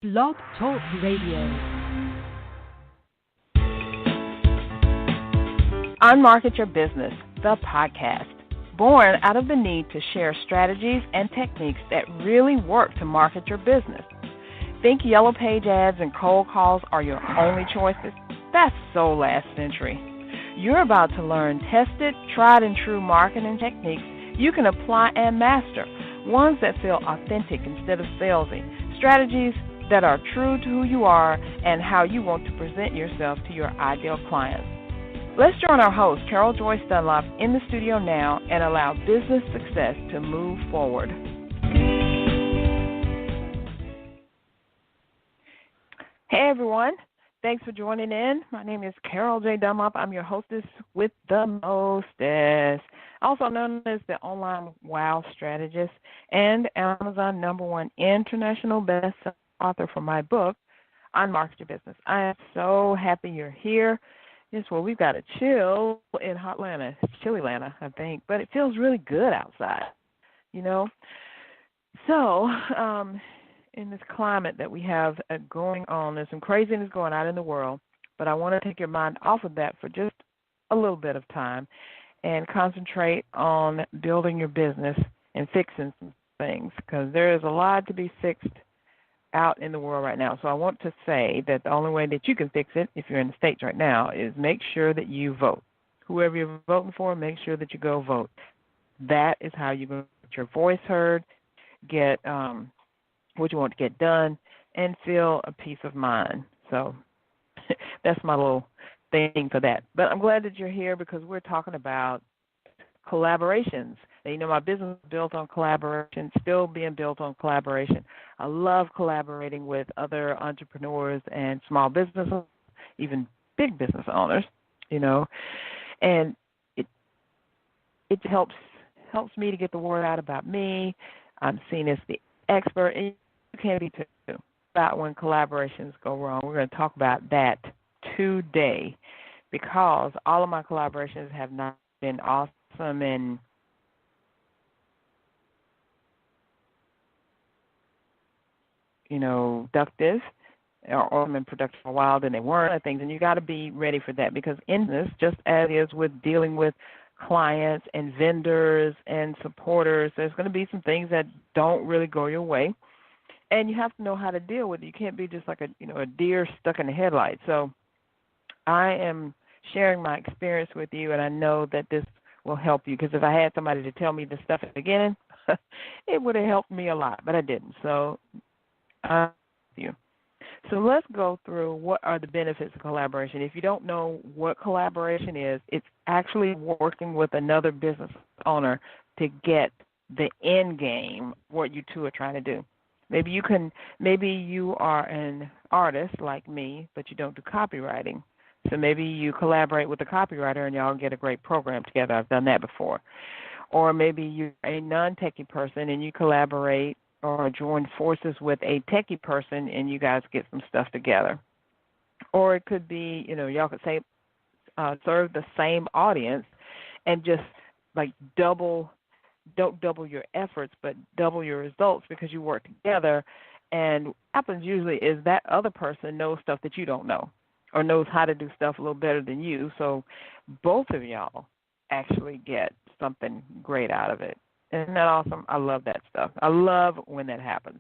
Blog Talk Radio. Unmarket Your Business, the podcast, born out of the need to share strategies and techniques that really work to market your business. Think Yellow Page ads and cold calls are your only choices? That's so last century. You're about to learn tested, tried and true marketing techniques you can apply and master, ones that feel authentic instead of salesy, strategies that are true to who you are and how you want to present yourself to your ideal clients. Let's join our host, Carol Joyce Dunlop, in the studio now and allow business success to move forward. Hey, everyone. Thanks for joining in. My name is Carol J. Dunlop. I'm your hostess with the mostest, also known as the online wow strategist and Amazon #1 international best-selling author for my book, Unmarket Your Business. I am so happy you're here. Yes, well, we've got a chill in Hotlanta. It's Chilly-Lanta, I think, but it feels really good outside, you know. So, in this climate that we have going on, there's some craziness going on in the world, but I want to take your mind off of that for just a little bit of time and concentrate on building your business and fixing some things, because there is a lot to be fixed out in the world right now. So I want to say that the only way that you can fix it, if you're in the States right now, is make sure that you vote. Whoever you're voting for, make sure that you go vote. That is how you're going to get your voice heard, get what you want to get done, and feel a peace of mind. So that's my little thing for that. But I'm glad that you're here because we're talking about collaborations. And, you know, my business is built on collaboration, still being built on collaboration. I love collaborating with other entrepreneurs and small businesses, even big business owners, you know, and it helps me to get the word out about me. I'm seen as the expert, and you can be too, about when collaborations go wrong. We're going to talk about that today because all of my collaborations have not been awesome and productive or been productive for a while, then they weren't things, and you got to be ready for that because in this, just as is with dealing with clients and vendors and supporters, there's going to be some things that don't really go your way, and you have to know how to deal with it. You can't be just like a deer stuck in the headlights. So I am sharing my experience with you, and I know that this will help you because if I had somebody to tell me this stuff at the beginning, it would have helped me a lot, but I didn't. So you. So let's go through what are the benefits of collaboration. If you don't know what collaboration is, it's actually working with another business owner to get the end game, what you two are trying to do. Maybe you are an artist like me, but you don't do copywriting. So maybe you collaborate with a copywriter and y'all get a great program together. I've done that before. Or maybe you're a non-techie person and you collaborate or join forces with a techie person and you guys get some stuff together. Or it could be, y'all could say serve the same audience and just like don't double your efforts, but double your results because you work together. And what happens usually is that other person knows stuff that you don't know or knows how to do stuff a little better than you. So both of y'all actually get something great out of it. Isn't that awesome? I love that stuff. I love when that happens.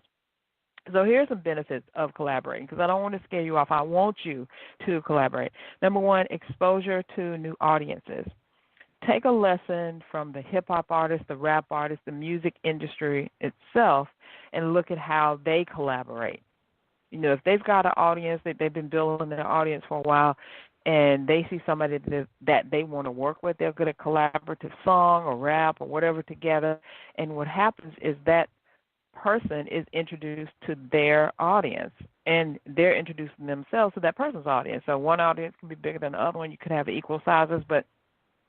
So here's some benefits of collaborating because I don't want to scare you off. I want you to collaborate. Number one, exposure to new audiences. Take a lesson from the hip-hop artists, the rap artists, the music industry itself, and look at how they collaborate. If they've got an audience, that they've been building their audience for a while, and they see somebody that they want to work with, they'll get a collaborative song or rap or whatever together. And what happens is that person is introduced to their audience, and they're introducing themselves to that person's audience. So one audience can be bigger than the other one. You could have equal sizes, but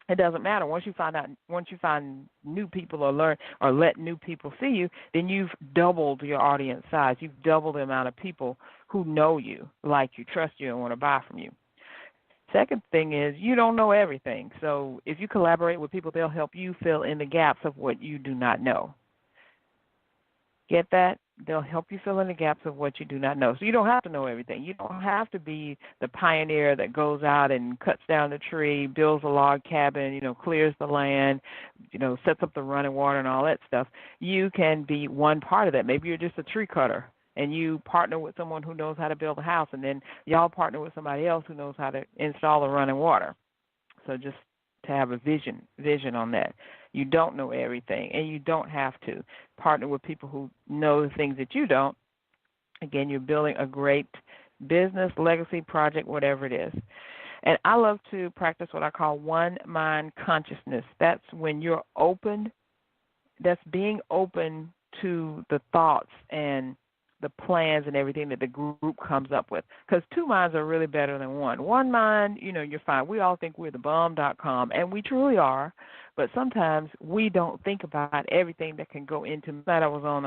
it doesn't matter. Once you find new people or let new people see you, then you've doubled your audience size. You've doubled the amount of people who know you, like you, trust you, and want to buy from you. Second thing is you don't know everything. So if you collaborate with people, they'll help you fill in the gaps of what you do not know. Get that? They'll help you fill in the gaps of what you do not know. So you don't have to know everything. You don't have to be the pioneer that goes out and cuts down the tree, builds a log cabin, clears the land, sets up the running water and all that stuff. You can be one part of that. Maybe you're just a tree cutter and you partner with someone who knows how to build a house, and then y'all partner with somebody else who knows how to install the running water. So just to have a vision on that. You don't know everything, and you don't have to. Partner with people who know the things that you don't. Again, you're building a great business, legacy, project, whatever it is. And I love to practice what I call one mind consciousness. That's when you're open, that's being open to the thoughts and the plans and everything that the group comes up with. Because two minds are really better than one. One mind, you're fine. We all think we're the bomb.com, and we truly are. But sometimes we don't think about everything that can go into that. I was on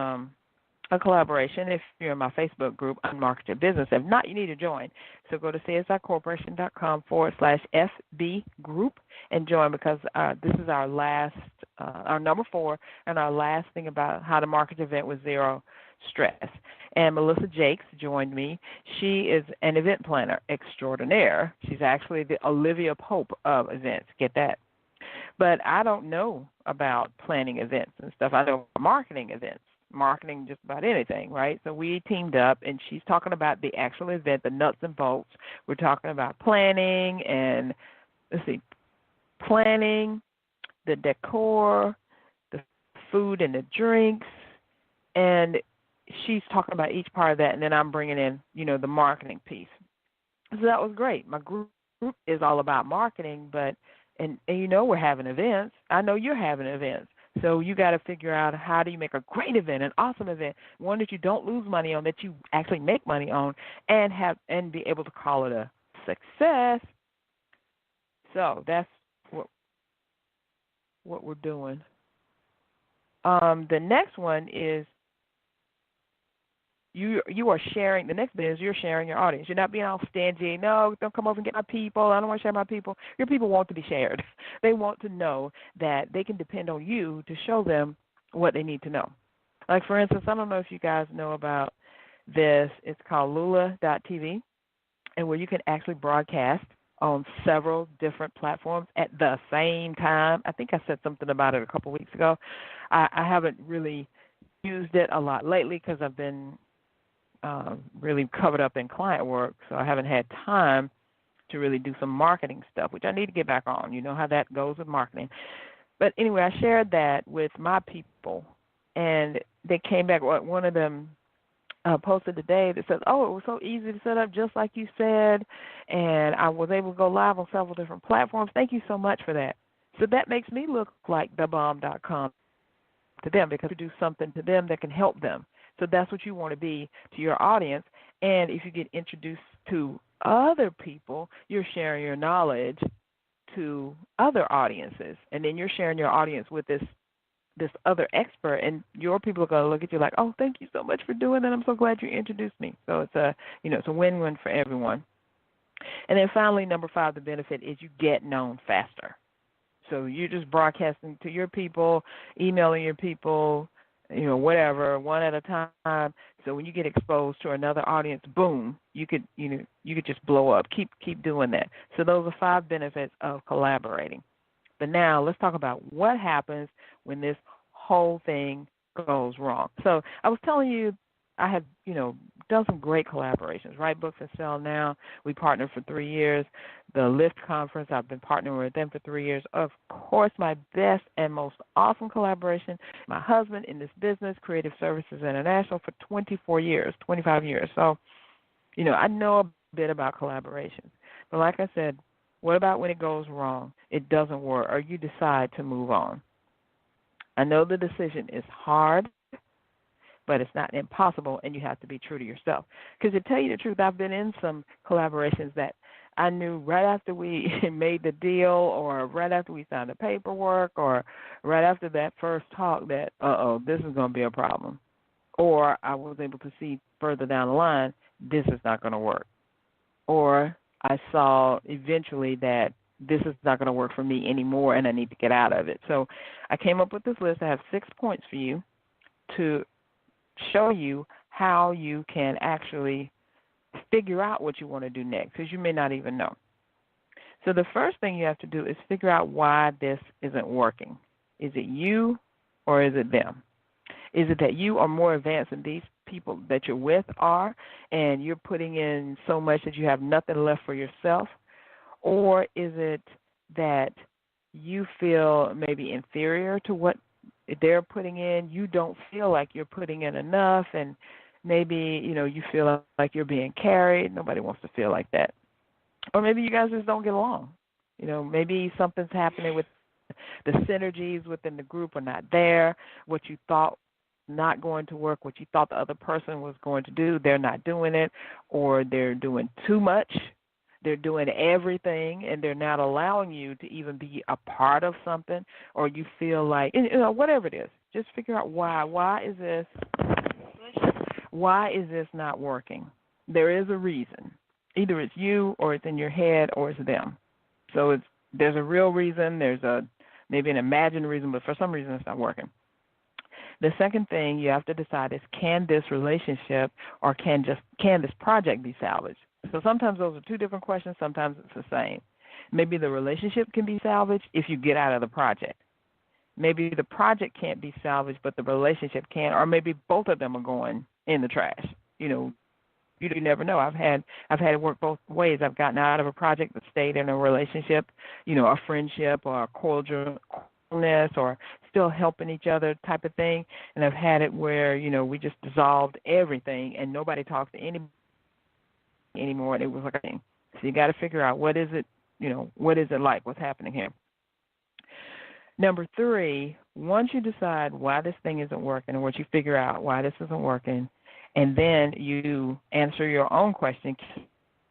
a collaboration. If you're in my Facebook group, Unmarket Your Business. If not, you need to join. So go to CSIcorporation.com/FB group and join, because this is our last, our number 4, and our last thing about how to market your event with zero stress. And Melissa Jakes joined me. She is an event planner extraordinaire. She's actually the Olivia Pope of events. Get that? But I don't know about planning events and stuff. I know marketing events, marketing just about anything, right? So we teamed up, and she's talking about the actual event, the nuts and bolts. We're talking about planning and, planning, the decor, the food and the drinks, and she's talking about each part of that, and then I'm bringing in, the marketing piece. So that was great. My group is all about marketing, but and we're having events. I know you're having events. So you got to figure out, how do you make a great event, an awesome event, one that you don't lose money on, that you actually make money on, and be able to call it a success. So that's what we're doing. The next one is you are sharing. The next bit is you're sharing your audience. You're not being all stingy. No, don't come over and get my people. I don't want to share my people. Your people want to be shared. They want to know that they can depend on you to show them what they need to know. Like, for instance, I don't know if you guys know about this. It's called Lula.tv, and where you can actually broadcast on several different platforms at the same time. I think I said something about it a couple weeks ago. I haven't really used it a lot lately because I've been really covered up in client work, so I haven't had time to really do some marketing stuff, which I need to get back on. You know how that goes with marketing. But anyway, I shared that with my people, and they came back. One of them posted today that says, "Oh, it was so easy to set up, just like you said, and I was able to go live on several different platforms. Thank you so much for that." So that makes me look like thebomb.com to them, because you do something to them that can help them. So that's what you want to be to your audience. And if you get introduced to other people, you're sharing your knowledge to other audiences, and then you're sharing your audience with this other expert, and your people are going to look at you like, "Oh, thank you so much for doing that. I'm so glad you introduced me." So it's it's a win-win for everyone. And then finally, number 5, the benefit is you get known faster. So you're just broadcasting to your people, emailing your people, whatever, one at a time. So when you get exposed to another audience, boom, you could just blow up. Keep doing that. So those are 5 benefits of collaborating. But now let's talk about what happens when this whole thing goes wrong. So I was telling you, I have, done some great collaborations. Write Books and Sell Now, we partnered for 3 years. The Lift Conference, I've been partnering with them for 3 years. Of course, my best and most awesome collaboration, my husband in this business, Creative Services International, for 24 years, 25 years. So, I know a bit about collaborations. But like I said, what about when it goes wrong, it doesn't work, or you decide to move on? I know the decision is hard, but it's not impossible, and you have to be true to yourself. Because to tell you the truth, I've been in some collaborations that I knew right after we made the deal, or right after we signed the paperwork, or right after that first talk that, this is going to be a problem. Or I was able to see further down the line, this is not going to work. Or I saw eventually that this is not going to work for me anymore, and I need to get out of it. So I came up with this list. I have 6 points for you to show you how you can actually figure out what you want to do next, because you may not even know. So the first thing you have to do is figure out why this isn't working. Is it you or is it them? Is it that you are more advanced than these people that you're with are, and you're putting in so much that you have nothing left for yourself? Or is it that you feel maybe inferior to what they're putting in? You don't feel like you're putting in enough, and maybe, you feel like you're being carried. Nobody wants to feel like that. Or maybe you guys just don't get along. Maybe something's happening with the synergies within the group are not there. What you thought not going to work, what you thought the other person was going to do, they're not doing it, or they're doing too much. They're doing everything, and they're not allowing you to even be a part of something, or you feel like, whatever it is, just figure out why. Why is this not working? There is a reason. Either it's you, or it's in your head, or it's them. So there's a real reason. There's maybe an imagined reason, but for some reason it's not working. The second thing you have to decide is, can this relationship or can this project be salvaged? So sometimes those are two different questions. Sometimes it's the same. Maybe the relationship can be salvaged if you get out of the project. Maybe the project can't be salvaged, but the relationship can, or maybe both of them are going in the trash. You never know. I've had it work both ways. I've gotten out of a project but stayed in a relationship, a friendship or a cordialness or still helping each other type of thing. And I've had it where, we just dissolved everything and nobody talks to anybody anymore, and it was like a thing. So you got to figure out what is it like, what's happening here. Number 3, once you decide why this thing isn't working, or once you figure out why this isn't working, and then you answer your own question,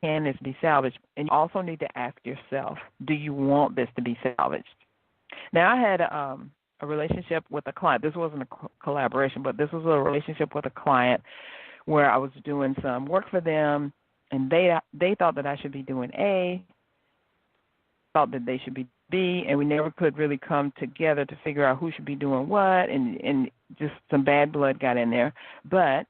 can this be salvaged? And you also need to ask yourself, do you want this to be salvaged? Now, I had a relationship with a client. This wasn't a collaboration, but this was a relationship with a client where I was doing some work for them, and they thought that I should be doing A, thought that they should be B, and we never could really come together to figure out who should be doing what, and just some bad blood got in there. But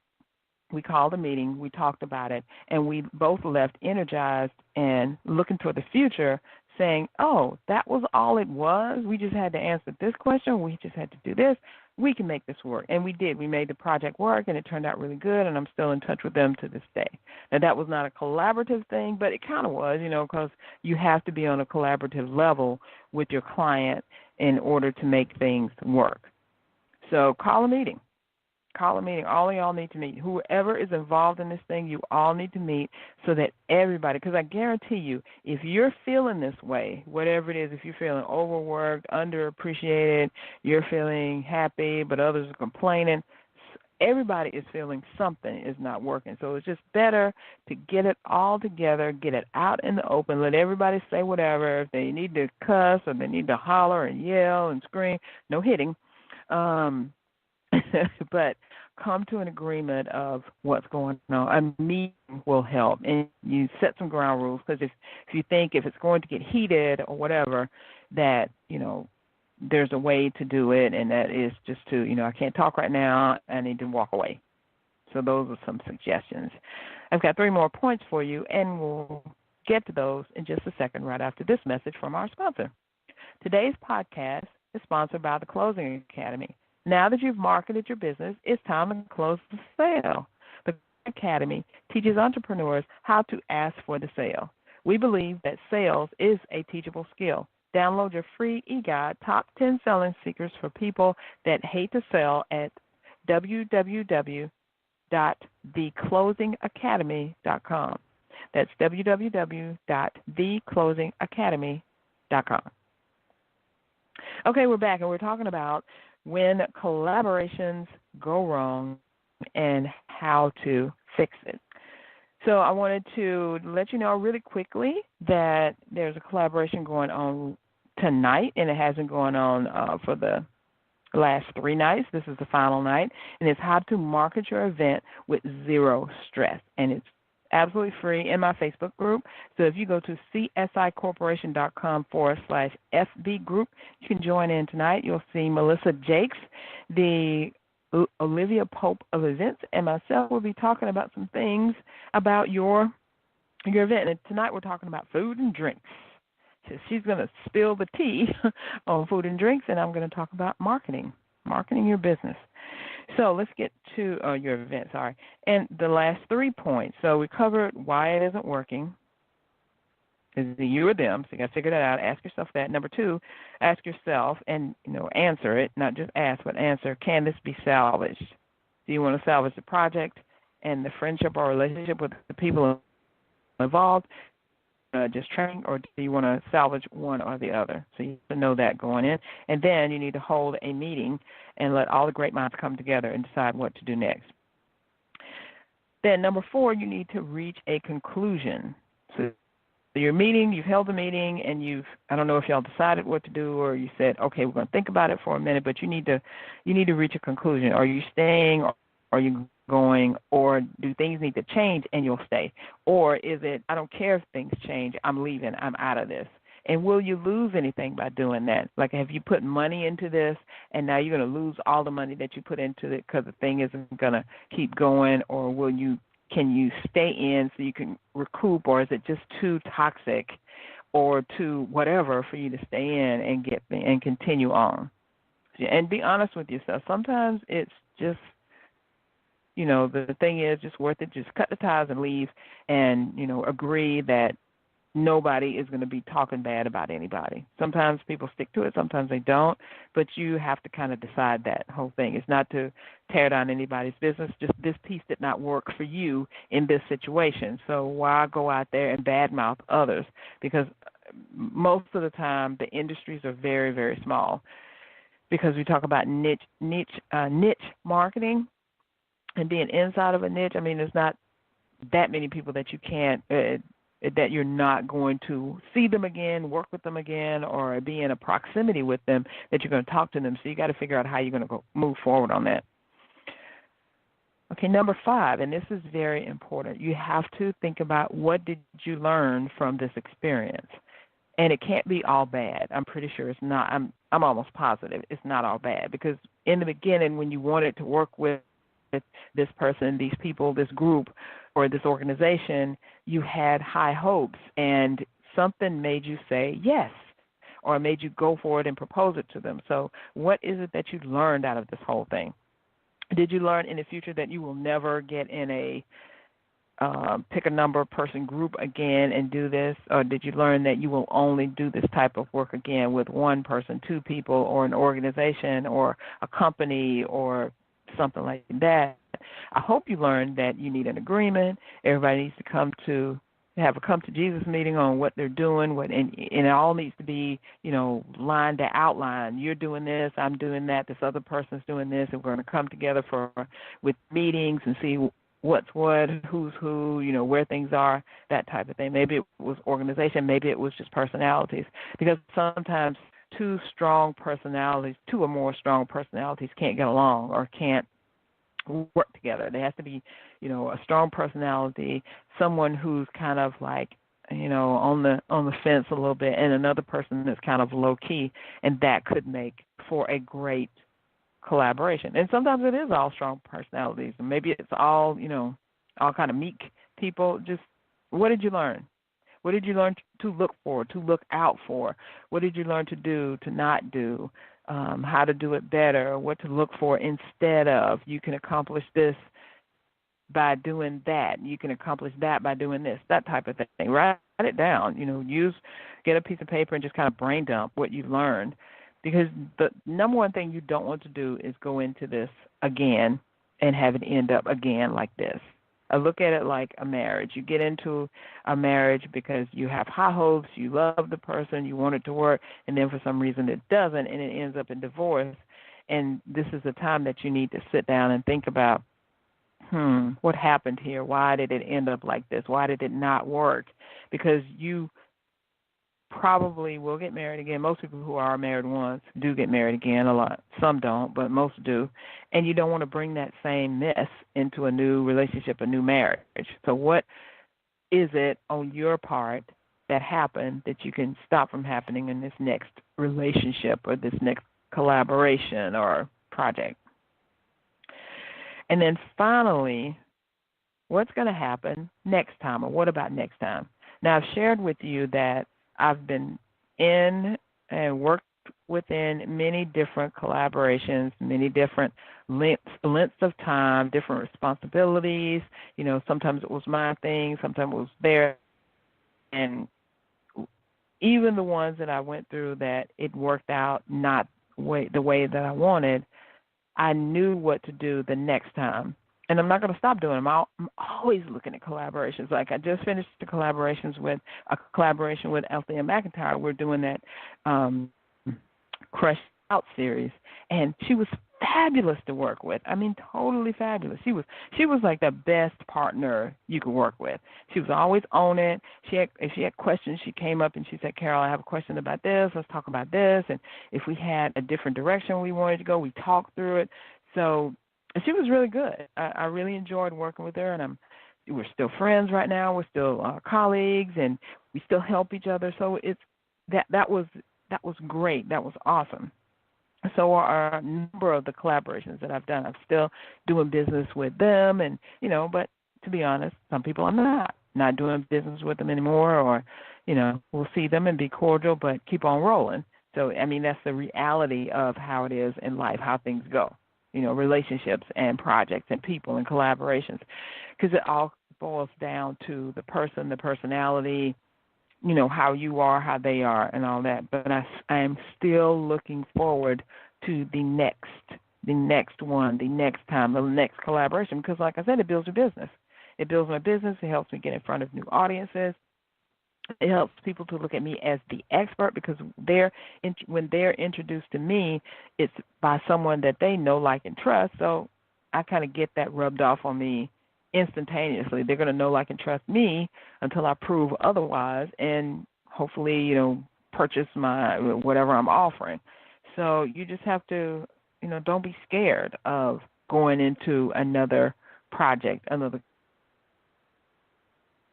we called a meeting, we talked about it, and we both left energized and looking toward the future, saying, oh, that was all it was? We just had to answer this question, we just had to do this, we can make this work. And we did. We made the project work, and it turned out really good, and I'm still in touch with them to this day. Now, that was not a collaborative thing, but it kind of was, because you have to be on a collaborative level with your client in order to make things work. So call a meeting. Call a meeting. All of y'all need to meet. Whoever is involved in this thing, you all need to meet so that everybody, because I guarantee you, if you're feeling this way, whatever it is, if you're feeling overworked, underappreciated, you're feeling happy, but others are complaining, everybody is feeling something is not working. So it's just better to get it all together, get it out in the open, let everybody say whatever. If they need to cuss or they need to holler and yell and scream, no hitting. But come to an agreement of what's going on. A meeting will help, and you set some ground rules, because if you think if it's going to get heated or whatever, that, there's a way to do it, and that is just to, I can't talk right now, I need to walk away. So those are some suggestions. I've got 3 more points for you, and we'll get to those in just a second right after this message from our sponsor. Today's podcast is sponsored by the Closing Academy. Now that you've marketed your business, it's time to close the sale. The Academy teaches entrepreneurs how to ask for the sale. We believe that sales is a teachable skill. Download your free e-guide, Top 10 Selling Secrets for People That Hate to Sell, at www.theclosingacademy.com. That's www.theclosingacademy.com. Okay, we're back, and we're talking about when collaborations go wrong and how to fix it. So I wanted to let you know really quickly that there's a collaboration going on tonight, and it hasn't gone on for the last 3 nights. This is the final night, and it's how to market your event with zero stress, and it's absolutely free in my Facebook group. So if you go to csicorporation.com/FB group, you can join in tonight. You'll see Melissa Jakes, the Olivia Pope of Events and myself will be talking about some things about your event. And tonight we're talking about food and drinks. So she's going to spill the tea on food and drinks, and I'm going to talk about marketing your business. So let's get to your event, and the last 3 points. So we covered why it isn't working. Is it you or them? So you got to figure that out. Ask yourself that. Number 2, ask yourself and answer it, not just ask, but answer. Can this be salvaged? Do you want to salvage the project and the friendship or relationship with the people involved? Just training, or do you want to salvage one or the other? So you have to know that going in. And then you need to hold a meeting and let all the great minds come together and decide what to do next. Then number 4, you need to reach a conclusion. So your meeting, you've held the meeting, and I don't know if y'all decided what to do, or you said, okay, we're going to think about it for a minute, but you need to reach a conclusion. Are you staying, or are you going, or do things need to change and you'll stay? Or is it, I don't care if things change, I'm leaving, I'm out of this? And will you lose anything by doing that? Like, have you put money into this and now you're going to lose all the money that you put into it because the thing isn't going to keep going? Or can you stay in so you can recoup, or is it just too toxic or too whatever for you to stay in and continue on? And be honest with yourself. Sometimes it's just, the thing is just worth it. Just cut the ties and leave, and, agree that nobody is going to be talking bad about anybody. Sometimes people stick to it, sometimes they don't, but you have to kind of decide that whole thing. It's not to tear down anybody's business, just this piece did not work for you in this situation. So why go out there and badmouth others? Because most of the time the industries are very, very small. Because we talk about niche marketing and being inside of a niche. I mean, there's not that many people that you can't that you're not going to see them again, work with them again, or be in a proximity with them that you're going to talk to them. So you got to figure out how you're going to move forward on that. Okay, number 5, and this is very important. You have to think about, what did you learn from this experience? And it can't be all bad. I'm pretty sure it's not. I'm almost positive it's not all bad, because in the beginning, when you wanted to work with this person, these people, this group, or this organization, you had high hopes, and something made you say yes, or made you go for it and propose it to them. So what is it that you learned out of this whole thing? Did you learn in the future that you will never get in a pick a number person group again and do this? Or did you learn that you will only do this type of work again with one person, 2 people, or an organization, or a company, or something like that? I hope you learned that you need an agreement. Everybody needs to have a come to Jesus meeting on what they're doing, and it all needs to be, line to outline. You're doing this, I'm doing that, this other person's doing this, and we're going to come together with meetings and see what's what, who's who, where things are, that type of thing. Maybe it was organization, maybe it was just personalities, because sometimes 2 or more strong personalities can't get along or can't work together. There has to be, a strong personality, someone who's kind of like, on the fence a little bit, and another person that's kind of low key, and that could make for a great collaboration. And sometimes it is all strong personalities, and maybe it's all, all kind of meek people. Just, what did you learn? What did you learn to look for, to look out for? What did you learn to do, to not do? How to do it better, what to look for instead of. You can accomplish this by doing that. You can accomplish that by doing this, that type of thing. Write it down. Get a piece of paper and just kind of brain dump what you've learned. Because the number one thing you don't want to do is go into this again and have it end up again like this. I look at it like a marriage. You get into a marriage because you have high hopes, you love the person, you want it to work, and then for some reason it doesn't, and it ends up in divorce. And this is the time that you need to sit down and think about, what happened here? Why did it end up like this? Why did it not work? Because you probably will get married again. Most people who are married once do get married again. A lot, some don't, but most do. And you don't want to bring that same mess into a new relationship, a new marriage. So what is it on your part that happened that you can stop from happening in this next relationship or this next collaboration or project? And then finally, what's going to happen next time, or what about next time? Now, I've shared with you that I've been in and worked within many different collaborations, many different lengths of time, different responsibilities. Sometimes it was my thing, sometimes it was theirs. And even the ones that I went through that it worked out not the way that I wanted, I knew what to do the next time. And I'm not going to stop doing them. I'm always looking at collaborations. Like I just finished a collaboration with Althea McIntyre. We're doing that Crush Out series, and she was fabulous to work with. I mean, totally fabulous. She was like the best partner you could work with. She was always on it. If she had questions, she came up and she said, "Carol, I have a question about this. Let's talk about this." And if we had a different direction we wanted to go, we talked through it. So she was really good. I really enjoyed working with her, and we're still friends right now. We're still colleagues, and we still help each other. So that was great. That was awesome. So are a number of the collaborations that I've done. I'm still doing business with them, and but to be honest, some people I'm not doing business with them anymore, or we'll see them and be cordial, but keep on rolling. So I mean, that's the reality of how it is in life, how things go. Relationships and projects and people and collaborations, because it all boils down to the person, the personality, how you are, how they are, and all that. But I am still looking forward to the next one, the next time, the next collaboration, because like I said, it builds a business. It builds my business. It helps me get in front of new audiences. It helps people to look at me as the expert, because when they're introduced to me, it's by someone that they know, like, and trust. So I kind of get that rubbed off on me instantaneously. They're going to know, like, and trust me until I prove otherwise, and hopefully, purchase my whatever I'm offering. So you just have to, don't be scared of going into another project, another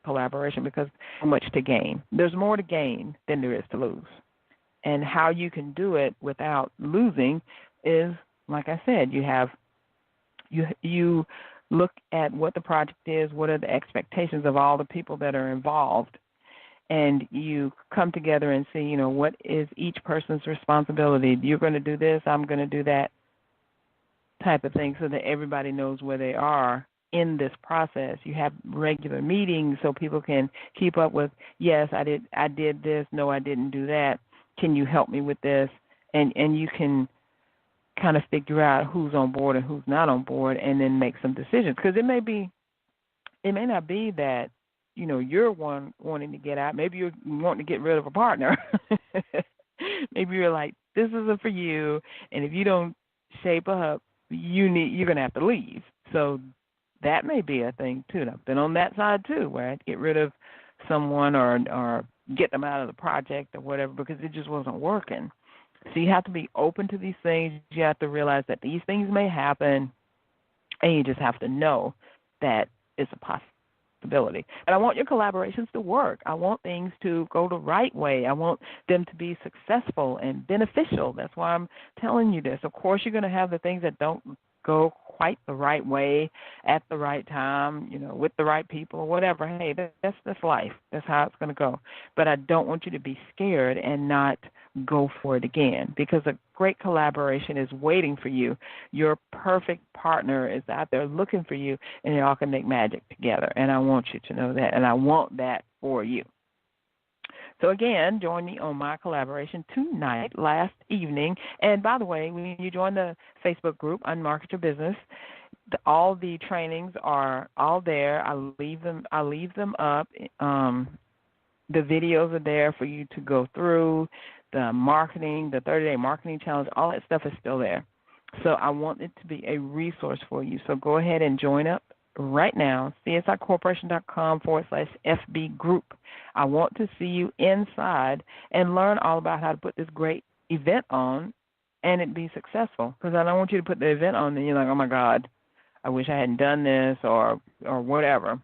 collaboration, because there's so much to gain. There's more to gain than there is to lose. And how you can do it without losing is, like I said, you look at what the project is, what are the expectations of all the people that are involved, and you come together and see, what is each person's responsibility. You're going to do this, I'm going to do that type of thing, so that everybody knows where they are in this process. You have regular meetings so people can keep up with, yes, I did this, no, I didn't do that. Can you help me with this? And you can kind of figure out who's on board and who's not on board, and then make some decisions. Because it may not be that you're wanting to get out. Maybe you're wanting to get rid of a partner. Maybe you're like, this isn't for you, and if you don't shape up, you're going to have to leave. So that may be a thing too. And I've been on that side too, where I'd get rid of someone or get them out of the project or whatever, because it just wasn't working. So you have to be open to these things. You have to realize that these things may happen, and you just have to know that it's a possibility. But I want your collaborations to work. I want things to go the right way. I want them to be successful and beneficial. That's why I'm telling you this. Of course, you're going to have the things that don't go quite the right way at the right time, with the right people or whatever. Hey, that's life. That's how it's going to go. But I don't want you to be scared and not go for it again, because a great collaboration is waiting for you. Your perfect partner is out there looking for you, and y'all can make magic together. And I want you to know that, and I want that for you. So, again, join me on my collaboration tonight, last evening. And, by the way, when you join the Facebook group, Unmarket Your Business, all the trainings are all there. I leave them up. The videos are there for you to go through. The marketing, the 30-day marketing challenge, all that stuff is still there. So I want it to be a resource for you. So go ahead and join up right now, csicorporation.com/FB group. I want to see you inside and learn all about how to put this great event on and it be successful. Because I don't want you to put the event on and you're like, oh, my God, I wish I hadn't done this or whatever.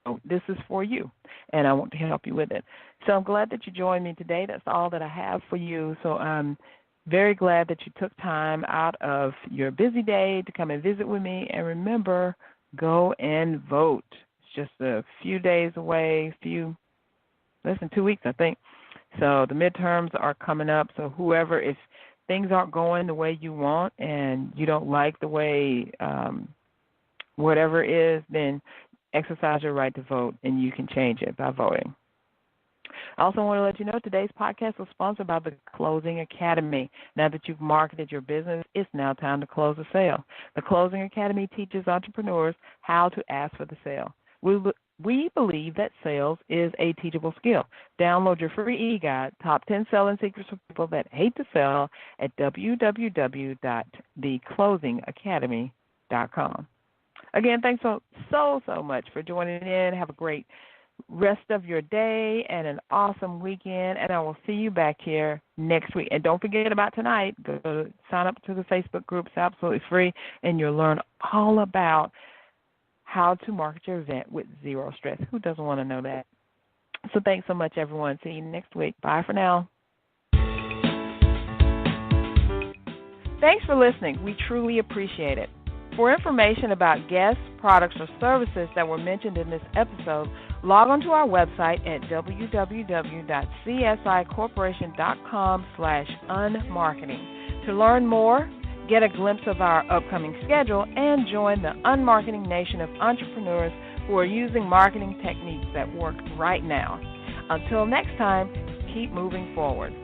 So this is for you, and I want to help you with it. So I'm glad that you joined me today. That's all that I have for you. So Very glad that you took time out of your busy day to come and visit with me. And remember, go and vote. It's just a few days away, less than 2 weeks, I think. So the midterms are coming up. So whoever, if things aren't going the way you want and you don't like the way whatever is, then exercise your right to vote, and you can change it by voting. I also want to let you know today's podcast was sponsored by the Closing Academy. Now that you've marketed your business, it's now time to close the sale. The Closing Academy teaches entrepreneurs how to ask for the sale. We believe that sales is a teachable skill. Download your free e-guide, Top 10 Selling Secrets for People That Hate to Sell, at www.theclosingacademy.com. Again, thanks so much for joining in. Have a great rest of your day and an awesome weekend, and I will see you back here next week. And don't forget about tonight. Go sign up to the Facebook group. It's absolutely free, and you'll learn all about how to market your event with zero stress. Who doesn't want to know that? So thanks so much, everyone. See you next week. Bye for now. Thanks for listening. We truly appreciate it. For information about guests, products, or services that were mentioned in this episode, log on to our website at www.csicorporation.com/unmarketing. To learn more, get a glimpse of our upcoming schedule, and join the unmarketing nation of entrepreneurs who are using marketing techniques that work right now. Until next time, keep moving forward.